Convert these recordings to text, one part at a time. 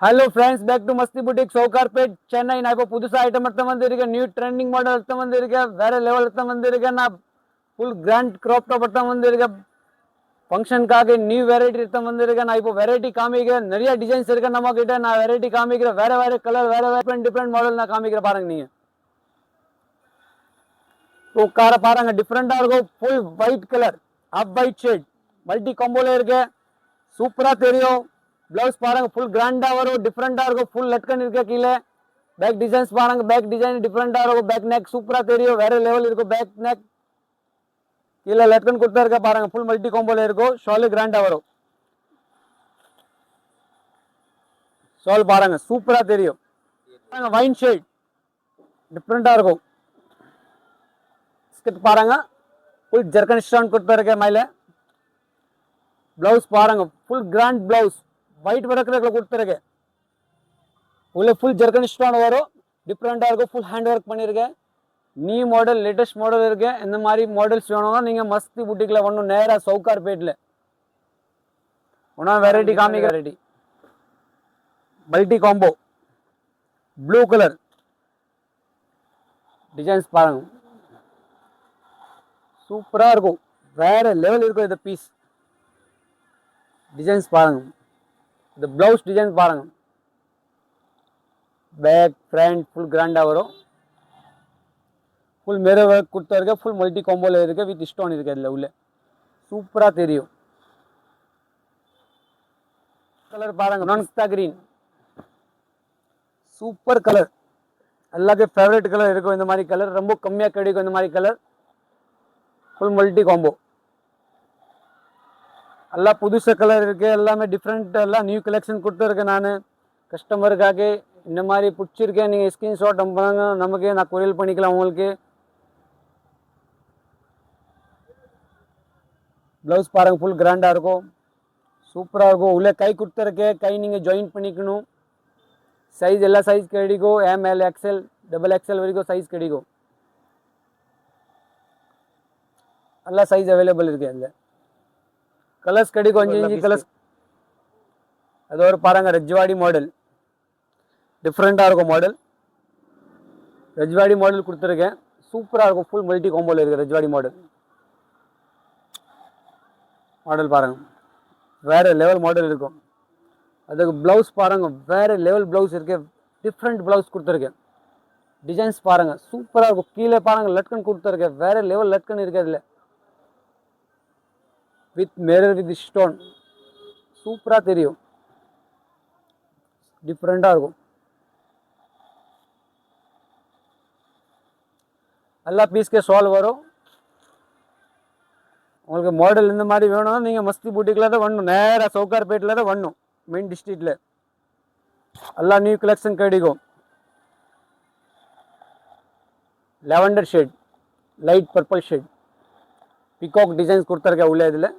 Hello friends, back to Masti boutique Sowcarpet Chennai. நான் இப்போ புதுசாக ஐட்டம் எடுத்து வந்திருக்கேன். நியூ ட்ரெண்டிங் மாடல் எடுத்து வந்திருக்கேன். வேற லெவல் எடுத்து வந்திருக்கேன். நான் ஃபுல் கிராண்ட் க்ராப் டாப் எடுத்து வந்திருக்கேன். ஃபங்க்ஷனுக்காக நியூ வெரைட்டி எடுத்து வந்திருக்கேன். நான் இப்போ வெரைட்டி காமிக்கிறேன். நிறைய டிசைன்ஸ் இருக்கு நம்ம கிட்ட. நான் வெரைட்டி காமிக்கிறேன். வேற வேற கலர், வேற வேற டிஃப்ரெண்ட் மாடல் நான் காமிக்கிறேன். பாருங்க நீங்க உட்கார பாருங்க, டிஃப்ரெண்டா இருக்கும். Full white colour, off white shade, multi காம்போல இருக்கு. சூப்பரா தெரியும். பிளவுஸ் பாருங்க, ஃபுல் கிராண்டா வரும், டிஃப்ரெண்டா இருக்கும். ஃபுல் லட்கன் இருக்க கீழே. பேக் டிசைன்ஸ் பாருங்க, பேக் டிசைன் டிஃப்ரெண்டா இருக்கும். பேக் நெக் சூப்பரா தெரியும், வேற லெவல் இருக்கும். பேக் நெக் கீழே லட்கன் கொடுத்தா இருக்க பாருங்க. ஃபுல் மல்டி காம்போல இருக்கும். ஷாலு கிராண்டா வரும். ஷால் பாருங்க, சூப்பரா தெரியும். வைன் ஷேட் டிஃப்ரெண்டா இருக்கும். ஸ்கிட் பாருங்க, ஃபுல் ஜர்கன் ஸ்டோன் கொடுத்தா இருக்க மேலே. பிளவுஸ் பாருங்க, ஃபுல் கிராண்ட் பிளவுஸ் ஒயிட் ஒர்க்ல கொடுத்துருக்கேன். உள்ள ஃபுல் ஜர்கன் ஸ்டோன் வரும், டிஃப்ரெண்டா இருக்கும். ஃபுல் ஹேண்ட் ஒர்க் பண்ணியிருக்கேன். நியூ மாடல், லேட்டஸ்ட் மாடல் இருக்கு. இந்த மாதிரி மாடல்ஸ் வேணும்னா நீங்க மஸ்தி புட்டிக்ல ஒன்றும் நேரா சவுகார்பேட்ல ஒன்றா வெரைட்டி காமிக்க. Variety multi combo blue colour designs பாருங்க, சூப்பரா இருக்கும். வேற லெவல் இருக்கும். இந்த பீஸ் டிசைன்ஸ் பாருங்க, இந்த பிளவுஸ் டிசைன் பாருங்க. பேக் ஃப்ரண்ட் ஃபுல் கிராண்டா வரும். ஃபுல் மிரர் ஒர்க் கொடுத்தா இருக்க. ஃபுல் மல்டி காம்போல இருக்கு. வித் ஸ்டோன் இருக்கு. அதில் உள்ள சூப்பரா தெரியும். கலர் பாருங்க, நான்ஸ்தா கிரீன், சூப்பர் கலர். எல்லாருக்கும் ஃபேவரட் கலர் இருக்கும். இந்த மாதிரி கலர் ரொம்ப கம்மியாக கிடைக்கும். இந்த மாதிரி கலர் ஃபுல் மல்டி காம்போ. எல்லாம் புதுசு கலர் இருக்கு. எல்லாமே டிஃப்ரெண்ட், எல்லாம் நியூ கலெக்ஷன் கொடுத்துருக்கேன் நான் கஸ்டமருக்காக. இந்த மாதிரி பிடிச்சிருக்கேன், நீங்கள் ஸ்க்ரீன்ஷாட் அனுப்புங்க, நமக்கு நான் கொரியல் பண்ணிக்கலாம் உங்களுக்கு. ப்ளவுஸ் பாருங்க, ஃபுல் கிராண்டாக இருக்கும், சூப்பராக இருக்கும். உள்ளே கை கொடுத்துருக்கேன், கை நீங்கள் ஜாயின் பண்ணிக்கணும். சைஸ் எல்லா சைஸ் கிடைக்கும். எம்எல் எக்ஸ்எல் டபுள் எக்ஸ்எல் வரைக்கும் சைஸ் கிடைக்கும். எல்லா சைஸ் அவைலபிள் இருக்கு. அதில் கலர்ஸ் கிடைக்கும், 5 கலர்ஸ். அது ஒரு பாருங்க, ரஜ்வாடி மாடல் டிஃப்ரெண்டாக இருக்கும். மாடல் ரஜ்வாடி மாடல் கொடுத்துருக்கேன், சூப்பராக இருக்கும். ஃபுல் மல்டி காம்போல இருக்குது ரஜ்வாடி மாடல். மாடல் பாருங்க, வேற லெவல் மாடல் இருக்கும். அதுக்கு ப்ளவுஸ் பாருங்க, வேற லெவல் ப்ளவுஸ் இருக்கு. டிஃப்ரெண்ட் ப்ளவுஸ் கொடுத்துருக்கேன். டிசைன்ஸ் பாருங்க, சூப்பராக இருக்கும். கீழே பாருங்க, லட்கன் கொடுத்துருக்கேன். வேற லெவல் லட்கன் இருக்கு அதில். வித் மிரர் வித் ஸ்டோன் சூப்பராக தெரியும், டிஃப்ரெண்டாக இருக்கும். எல்லா பீஸ்க்கே ஷால் வரும். உங்களுக்கு மாடல் இந்த மாதிரி வேணும்னா நீங்கள் மஸ்தி பூட்டிக்கில் தான் வரணும். நேராக சவுகார்பேட்டில் தான் வரணும், மெயின் டிஸ்ட்ரிக்டில். எல்லாம் நியூ கலெக்ஷன் கிடைக்கும். lavender shade, light purple shade, peacock designs கொடுத்துருக்கேன் உள்ள. இதில்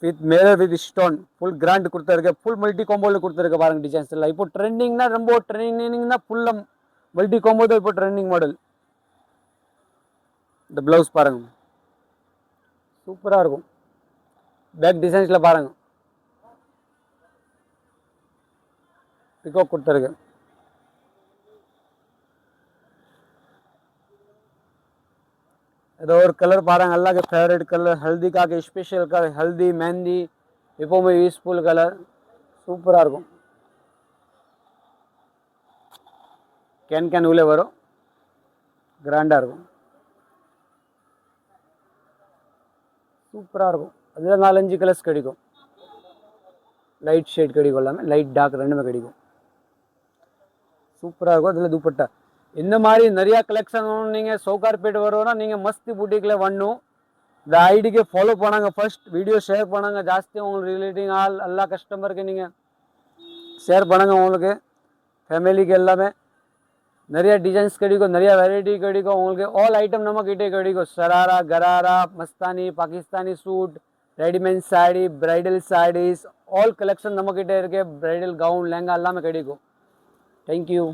with mirror with stone full grand கொடுத்துருக்கேன். ஃபுல் மல்டி காம்போவில் கொடுத்துருக்கேன் பாருங்க. டிசைன்ஸ் எல்லாம் இப்போ ட்ரெண்டிங்னா, ரொம்ப ட்ரெண்டிங்னா ஃபுல்லாக மல்டி காம்போ தான் இப்போ ட்ரெண்டிங் மாடல். இந்த ப்ளவுஸ் பாருங்க, சூப்பராக இருக்கும். பேக் டிசைன்ஸில் பாருங்க, பிகாக் கொடுத்துருக்கேன். ஏதோ ஒரு கலர் பாருங்க, எல்லாருக்கும் ஃபேவரட் கலர். ஹல்திக்காக ஸ்பெஷல் கலர், ஹல்தி மெஹந்தி எப்போவுமே யூஸ்ஃபுல் கலர். சூப்பராக இருக்கும். கேன் உள்ளே வரும், கிராண்டாக இருக்கும், சூப்பராக இருக்கும். அதில் 4-5 கலர்ஸ் கிடைக்கும். லைட் ஷேட் கிடைக்கும், எல்லாமே லைட் டார்க் ரெண்டுமே கிடைக்கும். சூப்பராக இருக்கும். அதில் துப்பட்டா இந்த மாதிரி நிறையா கலெக்ஷன் நீங்கள் சவுகார்பேட் வருவோன்னா நீங்கள் மஸ்தி பூட்டிக்கில் வரணும். இந்த ஐடிக்கு ஃபாலோ பண்ணாங்க, ஃபர்ஸ்ட் வீடியோ ஷேர் பண்ணாங்க. ஜாஸ்தி உங்களுக்கு ரிலேட்டிவ் ஆள் எல்லா கஸ்டமருக்கு நீங்கள் ஷேர் பண்ணுங்க. உங்களுக்கு ஃபேமிலிக்கு எல்லாமே நிறைய டிசைன்ஸ் கிடைக்கும், நிறைய வெரைட்டி கிடைக்கும். உங்களுக்கு ஆல் ஐட்டம் நம்ம கிட்டே கிடைக்கும். Sharara, gharara, mastani, Pakistani suit, readymade sari, bridal saris, all collection நம்ம கிட்டே இருக்கு. பிரைடல் கவுன், லெங்கா எல்லாமே கிடைக்கும். தேங்க்யூ.